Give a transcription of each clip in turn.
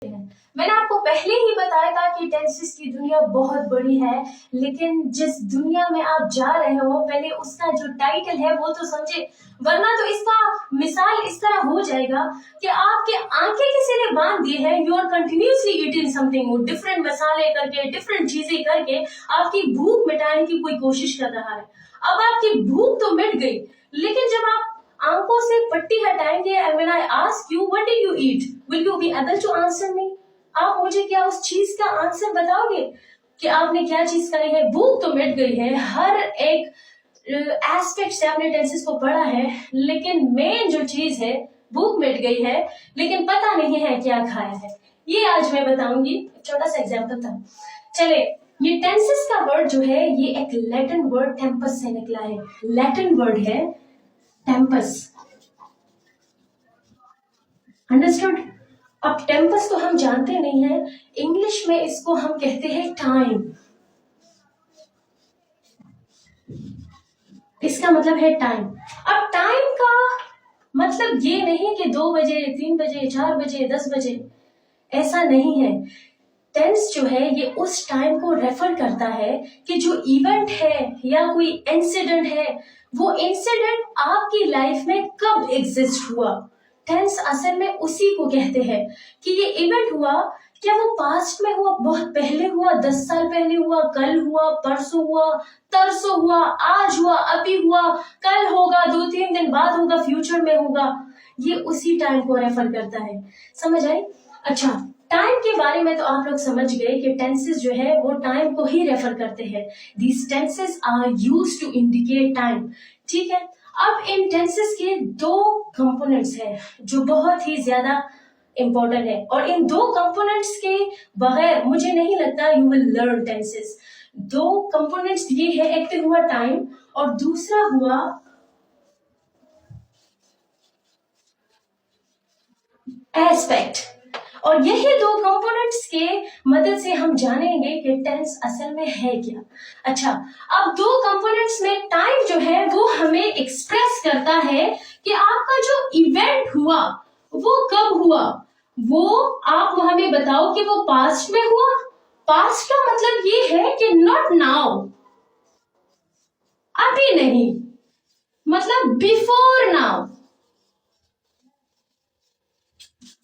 मैंने आपको पहले ही बताया था कि टेंसेस की दुनिया बहुत बड़ी है, लेकिन जिस दुनिया में आप जा रहे हो पहले उसका जो टाइटल है वो तो समझे, वरना तो इसका मिसाल इस तरह हो जाएगा कि आपके आंखें किसी ने बांध दी है। You are continuously eating something, different मसाले करके, डिफरेंट चीजें करके आपकी भूख मिटाने की कोई कोशिश कर रहा है। अब आपकी भूख तो मिट गई, लेकिन जब आप आंखों से पट्टी हटाएंगे and when I ask you what did you eat, will you be able to answer me? आप मुझे क्या उस चीज का आंसर बताओगे कि आपने क्या चीज करी है? भूख तो मिट गई है, हर एक एस्पेक्ट से आपने टेंसेस को पढ़ा है, लेकिन मेन जो चीज है भूख मिट गई है, लेकिन पता नहीं है क्या खाया है। ये आज मैं बताऊंगी। छोटा सा एग्जाम्पल था। चले, ये टेंसेस का वर्ड जो है ये एक लैटिन वर्ड टेम्पस से निकला है। लैटिन वर्ड है टेम्पस। अंडरस्टूड? अब टेम्पस तो हम जानते नहीं है, इंग्लिश में इसको हम कहते हैं टाइम। इसका मतलब है टाइम। अब टाइम का मतलब ये नहीं कि 2 बजे, 3 बजे, 4 बजे, 10 बजे, ऐसा नहीं है। टेंस जो है ये उस टाइम को रेफर करता है कि जो इवेंट है या कोई इंसिडेंट है, वो इंसिडेंट आपकी लाइफ में कब एग्जिस्ट हुआ। टेंस असल में उसी को कहते हैं कि ये इवेंट हुआ, क्या वो पास्ट में हुआ, बहुत पहले हुआ, 10 साल पहले हुआ, कल हुआ, परसों हुआ, तरसों हुआ, आज हुआ, अभी हुआ, कल होगा, 2-3 दिन बाद होगा, फ्यूचर में होगा। ये उसी टाइम को रेफर करता है। समझ आई? अच्छा, टाइम के बारे में तो आप लोग समझ गए कि टेंसेस जो है वो टाइम को ही रेफर करते हैं। These tenses are used to indicate time. ठीक है, अब इन टेंसेस के 2 कंपोनेंट्स हैं जो बहुत ही ज्यादा इंपॉर्टेंट है, और इन 2 कंपोनेंट्स के बगैर मुझे नहीं लगता you will learn tenses. 2 components ये है, एक तो हुआ टाइम और दूसरा हुआ एस्पेक्ट। और यही 2 कंपोनेंट्स के मदद से हम जानेंगे कि टेंस असल में है क्या। अच्छा, अब 2 कंपोनेंट्स में टाइम जो है वो हमें एक्सप्रेस करता है कि आपका जो इवेंट हुआ वो कब हुआ। वो आप हमें बताओ कि वो पास्ट में हुआ। पास्ट का मतलब ये है कि नॉट नाउ, अभी नहीं, मतलब बिफोर नाउ।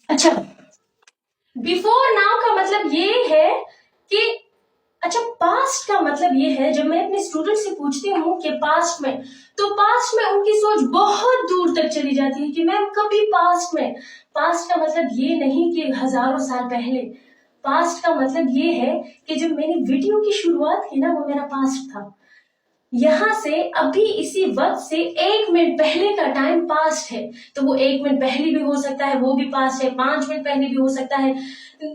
अच्छा, बिफोर नाउ का मतलब ये है कि अच्छा, पास्ट का मतलब ये है, जब मैं अपने स्टूडेंट से पूछती हूँ कि पास्ट में, तो पास्ट में उनकी सोच बहुत दूर तक चली जाती है कि मैम कभी पास्ट में। पास्ट का मतलब ये नहीं कि हजारों साल पहले। पास्ट का मतलब ये है कि जब मेरी वीडियो की शुरुआत की ना, वो मेरा पास्ट था। यहां से अभी इसी वक्त से 1 मिनट पहले का टाइम पास्ट है, तो वो 1 मिनट पहले भी हो सकता है, वो भी पास्ट है। 5 मिनट पहले भी हो सकता है,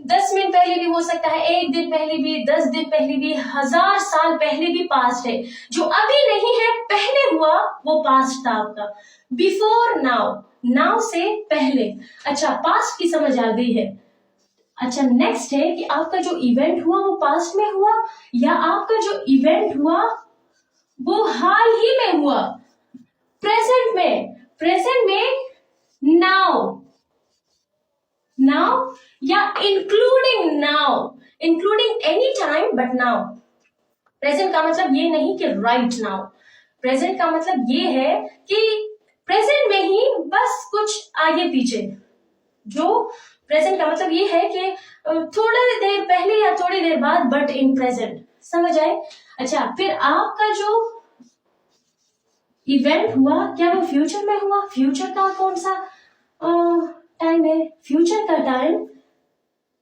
10 मिनट पहले भी हो सकता है, 1 दिन पहले भी, 10 दिन पहले भी, 1000 साल पहले भी पास्ट है। जो अभी नहीं है, पहले हुआ, वो पास्ट था आपका। बिफोर नाउ, नाउ से पहले। अच्छा, पास्ट की समझ आ गई है। अच्छा, नेक्स्ट है कि आपका जो इवेंट हुआ वो पास्ट में हुआ, या आपका जो इवेंट हुआ वो हाल ही में हुआ, प्रेजेंट में। प्रेजेंट में नाउ, नाउ या including now, including any time but now. Present का मतलब ये नहीं कि राइट नाउ। प्रेजेंट का मतलब ये है कि प्रेजेंट में ही, बस कुछ आगे पीछे। जो प्रेजेंट का मतलब ये है कि थोड़ी देर पहले या थोड़ी देर बाद, बट इन प्रेजेंट। समझ आए? अच्छा, फिर आपका जो इवेंट हुआ, क्या वो फ्यूचर में हुआ? फ्यूचर का कौन सा टाइम है? फ्यूचर का time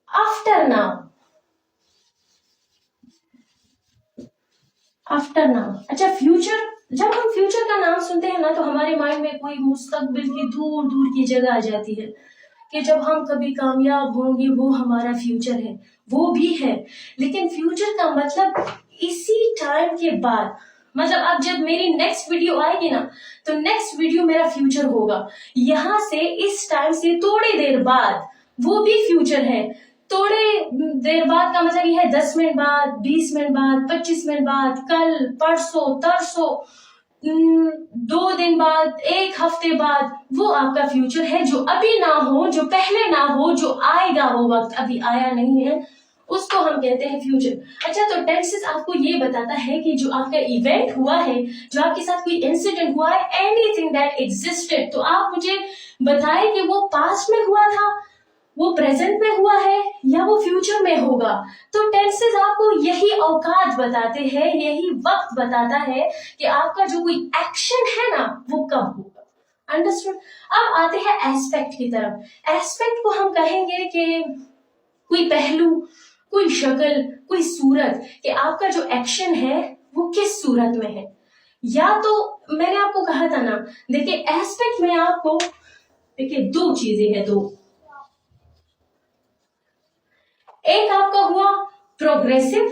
after now. After now. अच्छा, फ्यूचर, जब हम फ्यूचर का नाम सुनते हैं ना, तो हमारे माइंड में कोई मुस्तकबिल की दूर दूर की जगह आ जाती है कि जब हम कभी कामयाब होंगे वो हमारा फ्यूचर है। वो भी है, लेकिन फ्यूचर का मतलब इसी टाइम के बाद, मतलब अब जब मेरी नेक्स्ट वीडियो आएगी ना, तो नेक्स्ट वीडियो मेरा फ्यूचर होगा। यहां से, इस टाइम से थोड़ी देर बाद, वो भी फ्यूचर है। थोड़ी देर बाद का मतलब ये है 10 मिनट बाद, 20 मिनट बाद, 25 मिनट बाद, कल, परसों, तरसों, 2 दिन बाद, 1 हफ्ते बाद, वो आपका फ्यूचर है। जो अभी ना हो, जो पहले ना हो, जो आएगा, वो वक्त अभी आया नहीं है, उसको हम कहते हैं फ्यूचर। अच्छा, तो टेंसेस आपको ये बताता है कि जो आपका इवेंट हुआ है, जो आपके साथ कोई इंसिडेंट हुआ है, एनीथिंग दैट एग्जिस्टेड, तो आप मुझे बताएं कि वो पास्ट में हुआ था, वो प्रेजेंट में हुआ है, या वो फ्यूचर में होगा। तो टेंसेस आपको यही औकात बताते हैं, यही वक्त बताता है कि आपका जो कोई एक्शन है ना, वो कब होगा। अंडरस्टूड। अब आते हैं एस्पेक्ट की तरफ। एस्पेक्ट को हम कहेंगे कि कोई पहलू, कोई शक्ल, कोई सूरत, कि आपका जो एक्शन है वो किस सूरत में है। या तो मैंने आपको कहा था ना, देखिए एस्पेक्ट में आपको, देखिए 2 चीजें हैं, 2। एक आपका हुआ प्रोग्रेसिव।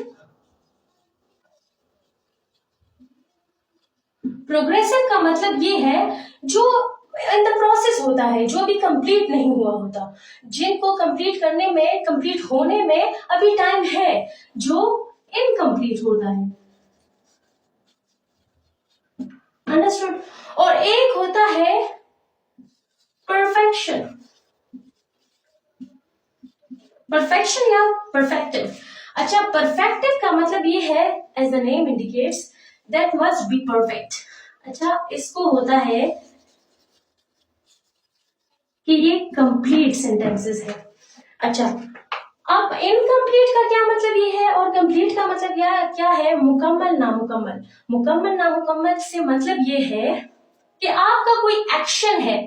प्रोग्रेसिव का मतलब ये है जो इन द प्रोसेस होता है, जो अभी कंप्लीट नहीं हुआ होता, जिनको कंप्लीट करने में, कंप्लीट होने में अभी टाइम है, जो इनकम्प्लीट होता है। अंडरस्टूड। और एक होता है परफेक्शन। परफेक्शन या परफेक्टिव। अच्छा, परफेक्टिव का मतलब ये है, as the name indicates, that must be perfect. अच्छा, इसको होता है कि ये कंप्लीट सेंटेंसेस है। अच्छा, अब इनकम्प्लीट का क्या मतलब ये है, और कंप्लीट का मतलब क्या है, मुकम्मल नामुकम्मल। मुकम्मल नामुकम्मल से मतलब ये है कि आपका कोई एक्शन है,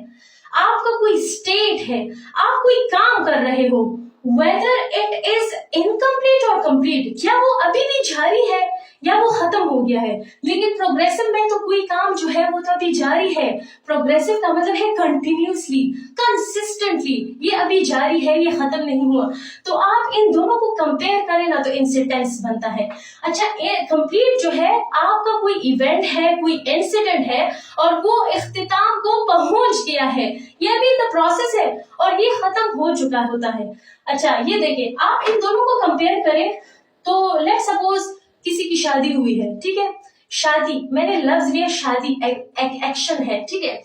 आपका कोई स्टेट है, आप कोई काम कर रहे हो, वेदर इट इज इनकम्प्लीट और कंप्लीट, क्या वो अभी भी जारी है या वो खत्म हो गया है। लेकिन प्रोग्रेसिव में तो कोई काम जो है वो तो अभी जारी है। प्रोग्रेसिव का मतलब है कंटिन्यूसली, कंसिस्टेंटली, ये अभी जारी है, ये खत्म नहीं हुआ। तो आप इन दोनों को कंपेयर करें ना, तो इनसे टेंस बनता है। अच्छा, कंप्लीट जो है, आपका कोई इवेंट है, कोई इंसिडेंट है, और वो इख्तिताम को पहुंच गया है, ये अभी द प्रोसेस है और ये खत्म हो चुका होता है। अच्छा, ये देखिए, आप इन दोनों को कंपेयर करें तो लेट सपोज किसी की शादी हुई है, ठीक है। शादी, मैंने लफ्ज लिया शादी, एक एक्शन है, ठीक है।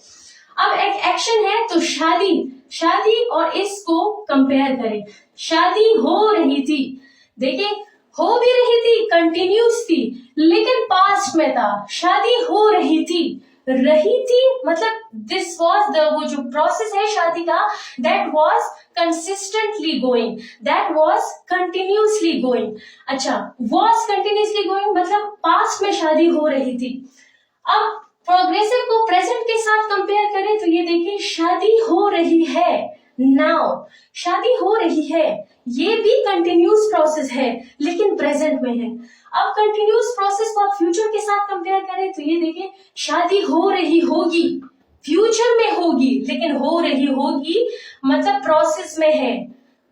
अब एक एक्शन है तो शादी, शादी और इसको कंपेयर करें। शादी हो रही थी, देखिए हो भी रही थी, कंटिन्यूस थी, लेकिन पास्ट में था। शादी हो रही थी, रही थी मतलब दिस वाज द, वो जो प्रोसेस है शादी का, that was consistently going, that was continuously going. अच्छा, वाज कंटिन्यूसली गोइंग मतलब पास्ट में शादी हो रही थी। अब प्रोग्रेसिव को प्रेजेंट के साथ कंपेयर करें तो ये देखिए, शादी हो रही है, नाउ शादी हो रही है, ये भी कंटिन्यूस प्रोसेस है लेकिन प्रेजेंट में है। अब कंटिन्यूस प्रोसेस को आप फ्यूचर के साथ कंपेयर करें तो ये देखिए, शादी हो रही होगी, फ्यूचर में होगी, लेकिन हो रही होगी मतलब प्रोसेस में है,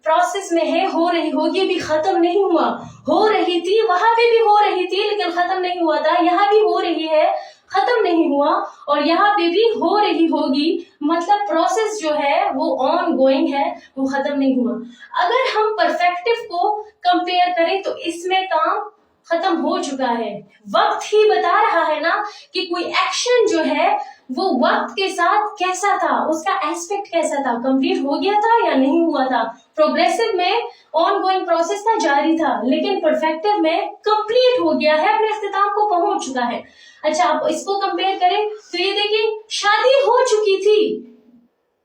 प्रोसेस में है, हो रही होगी, भी खत्म नहीं हुआ। हो रही थी, वहां पे भी हो रही थी लेकिन खत्म नहीं हुआ था, यहाँ भी हो रही है, खत्म नहीं हुआ, और यहाँ पे भी हो रही होगी, मतलब प्रोसेस जो है वो ऑन गोइंग है, वो खत्म नहीं हुआ। अगर हम परफेक्टिव को कंपेयर करें तो इसमें काम खत्म हो चुका है। वक्त ही बता रहा है ना कि कोई एक्शन जो है वो वक्त के साथ कैसा था, उसका एस्पेक्ट कैसा था, कंप्लीट हो गया था या नहीं हुआ था। प्रोग्रेसिव में ऑन गोइंग प्रोसेस था, जारी था, लेकिन परफेक्टिव में कंप्लीट हो गया है, अपने इख्तिताम को पहुंच चुका है। अच्छा, आप इसको कंपेयर करें तो ये देखिए, शादी हो चुकी थी,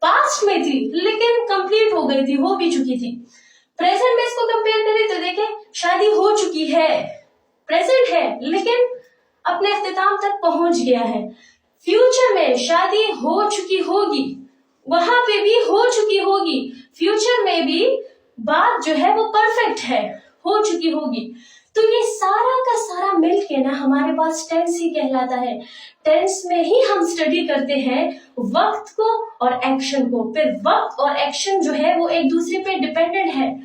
पास्ट में थी लेकिन कंप्लीट हो गई थी, हो भी चुकी थी। प्रेजेंट में इसको कंपेयर करें तो देखें, शादी हो चुकी है, प्रेजेंट है लेकिन अपने इख्तिताम तक पहुंच गया है। फ्यूचर में शादी हो चुकी होगी, वहां पे भी हो चुकी होगी, फ्यूचर में भी बात जो है वो परफेक्ट है, हो चुकी होगी। तो ये सारा का सारा मिलके ना हमारे पास टेंस ही कहलाता है। टेंस में ही हम स्टडी करते हैं वक्त को और एक्शन को। फिर वक्त और एक्शन जो है वो एक दूसरे पे डिपेंडेंट है।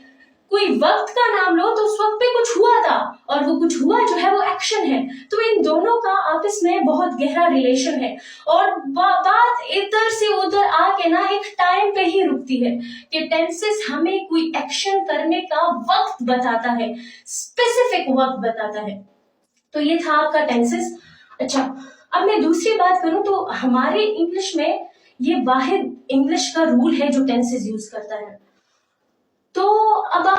कोई वक्त का नाम लो तो उस वक्त पे कुछ हुआ था, और वो कुछ हुआ जो है वो एक्शन है। तो इन दोनों का आपस में बहुत गहरा रिलेशन है, और बात इधर से उधर आके ना एक टाइम पे ही रुकती है कि टेंसेस हमें कोई एक्शन करने का वक्त बताता है, स्पेसिफिक वक्त बताता है। तो ये था आपका टेंसेस। अच्छा, अब मैं दूसरी बात करूं तो हमारे इंग्लिश में ये वाहिद इंग्लिश का रूल है जो टेंसेस यूज करता है। तो अब आप